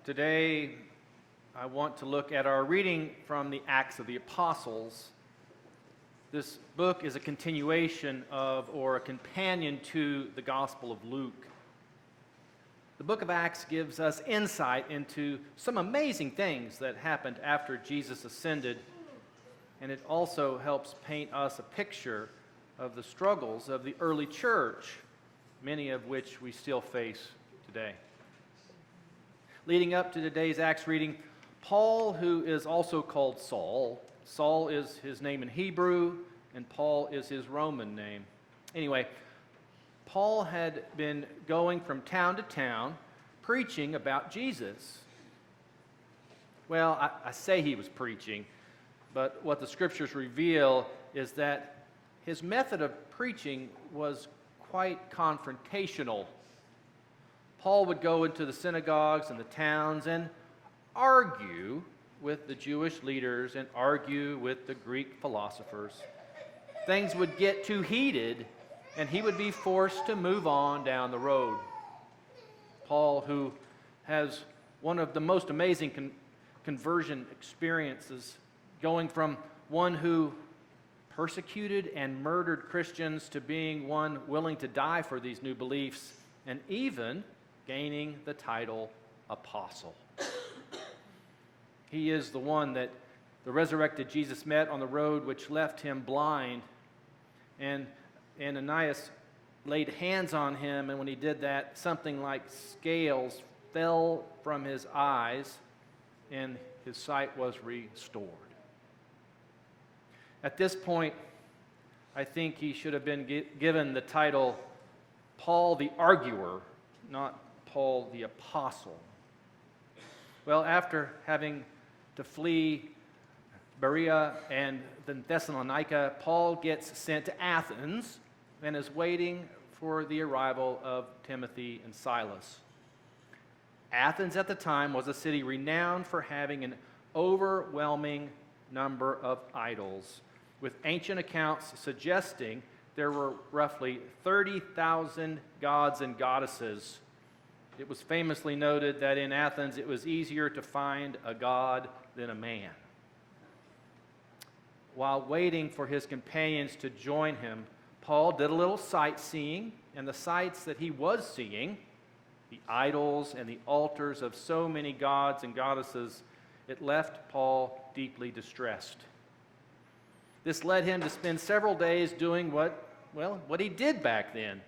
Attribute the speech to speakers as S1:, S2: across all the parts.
S1: Today, I want to look at our reading from the Acts of the Apostles. This book is a continuation of, or a companion to, the Gospel of Luke. The book of Acts gives us insight into some amazing things that happened after Jesus ascended, and it also helps paint us a picture of the struggles of the early church, many of which we still face today. Leading up to today's Acts reading, Paul, who is also called Saul is his name in Hebrew, and Paul is his Roman name. Anyway, Paul had been going from town to town preaching about Jesus. Well, I say he was preaching, but what the scriptures reveal is that his method of preaching was quite confrontational. Paul would go into the synagogues and the towns and argue with the Jewish leaders and argue with the Greek philosophers. Things would get too heated, and he would be forced to move on down the road. Paul, who has one of the most amazing conversion experiences, going from one who persecuted and murdered Christians to being one willing to die for these new beliefs, and even gaining the title apostle. He is the one that the resurrected Jesus met on the road, which left him blind. And Ananias laid hands on him, and when he did that, something like scales fell from his eyes, and his sight was restored. At this point, I think he should have been given the title Paul the Arguer, not Paul the Apostle. Well, after having to flee Berea and then Thessalonica, Paul gets sent to Athens and is waiting for the arrival of Timothy and Silas. Athens at the time was a city renowned for having an overwhelming number of idols, with ancient accounts suggesting there were roughly 30,000 gods and goddesses. It was famously noted that in Athens it was easier to find a god than a man. While waiting for his companions to join him, Paul did a little sightseeing, and the sights that he was seeing, the idols and the altars of so many gods and goddesses, it left Paul deeply distressed. This led him to spend several days doing what he did back then,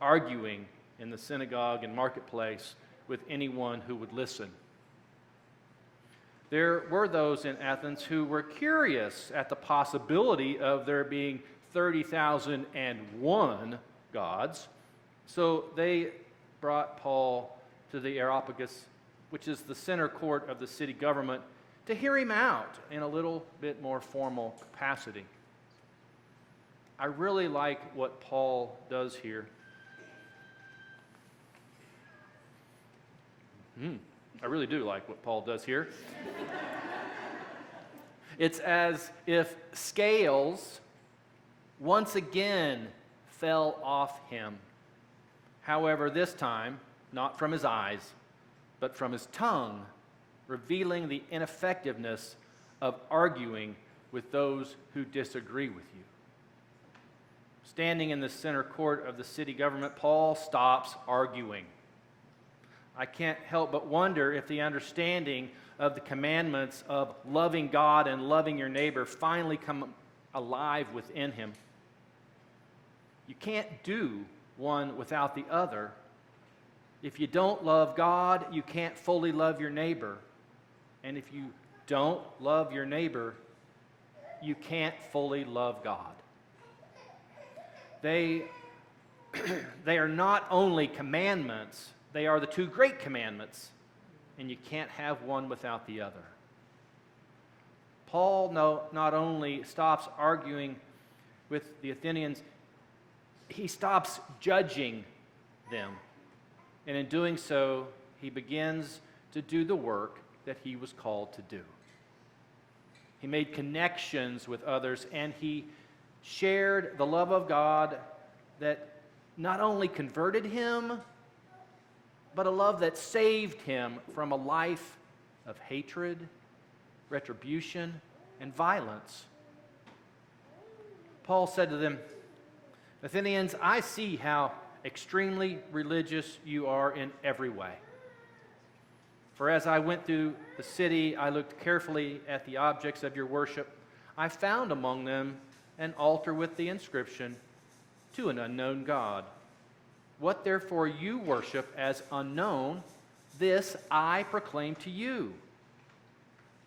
S1: arguing in the synagogue and marketplace with anyone who would listen. There were those in Athens who were curious at the possibility of there being 30,001 gods, so they brought Paul to the Areopagus, which is the center court of the city government, to hear him out in a little bit more formal capacity. I really like what Paul does here. I really do like what Paul does here. It's as if scales once again fell off him. However, this time, not from his eyes, but from his tongue, revealing the ineffectiveness of arguing with those who disagree with you. Standing in the center court of the city government, Paul stops arguing. I can't help but wonder if the understanding of the commandments of loving God and loving your neighbor finally come alive within him. You can't do one without the other. If you don't love God, you can't fully love your neighbor. And if you don't love your neighbor, you can't fully love God. They are not only commandments, they are the two great commandments, and you can't have one without the other. Paul not only stops arguing with the Athenians, he stops judging them. And in doing so, he begins to do the work that he was called to do. He made connections with others, and he shared the love of God that not only converted him, but a love that saved him from a life of hatred, retribution, and violence. Paul said to them, Athenians, I see how extremely religious you are in every way. For as I went through the city, I looked carefully at the objects of your worship. I found among them an altar with the inscription, to an unknown God. What therefore you worship as unknown, this I proclaim to you.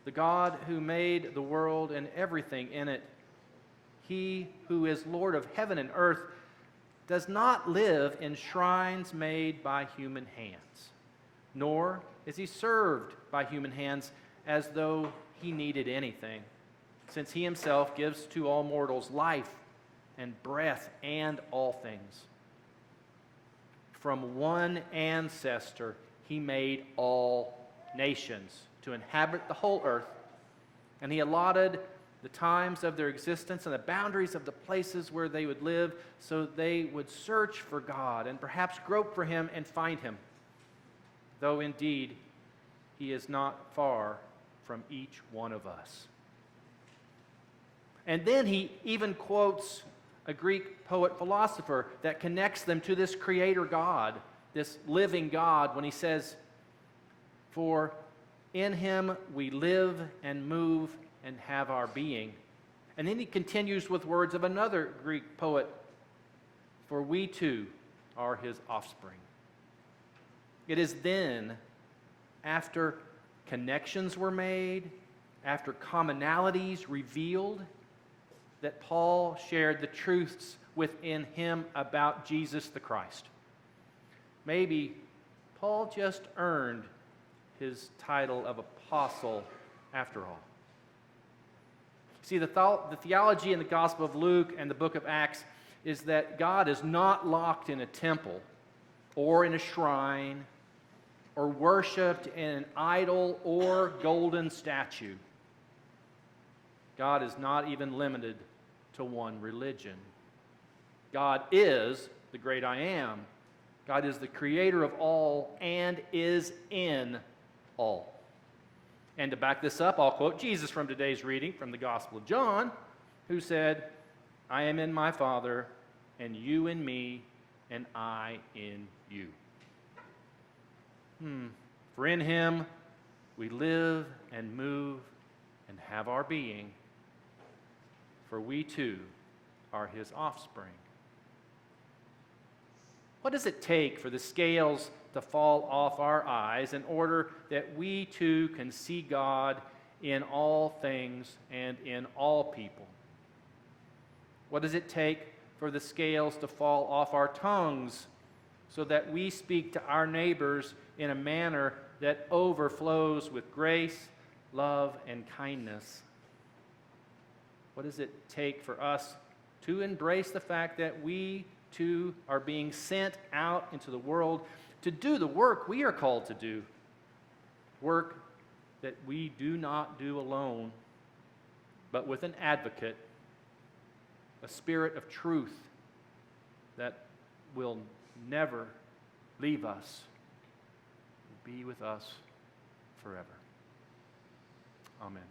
S1: The God who made the world and everything in it, he who is Lord of heaven and earth, does not live in shrines made by human hands, nor is he served by human hands as though he needed anything, since he himself gives to all mortals life and breath and all things. From one ancestor he made all nations to inhabit the whole earth, and he allotted the times of their existence and the boundaries of the places where they would live, so they would search for God and perhaps grope for him and find him, though indeed he is not far from each one of us. And then he even quotes a Greek poet-philosopher that connects them to this creator God, this living God, when he says, for in him we live and move and have our being. And then he continues with words of another Greek poet, for we too are his offspring. It is then, after connections were made, after commonalities revealed, that Paul shared the truths within him about Jesus the Christ. Maybe Paul just earned his title of apostle after all. See, the theology in the Gospel of Luke and the book of Acts is that God is not locked in a temple or in a shrine or worshipped in an idol or golden statue. God is not even limited to one religion. God is the great I am. God is the creator of all and is in all. And to back this up, I'll quote Jesus from today's reading from the Gospel of John, who said, I am in my Father, and you in me, and I in you. For in him we live and move and have our being, for we too are his offspring. What does it take for the scales to fall off our eyes in order that we too can see God in all things and in all people? What does it take for the scales to fall off our tongues so that we speak to our neighbors in a manner that overflows with grace, love, and kindness? What does it take for us to embrace the fact that we too are being sent out into the world to do the work we are called to do, work that we do not do alone, but with an advocate, a spirit of truth that will never leave us, be with us forever. Amen.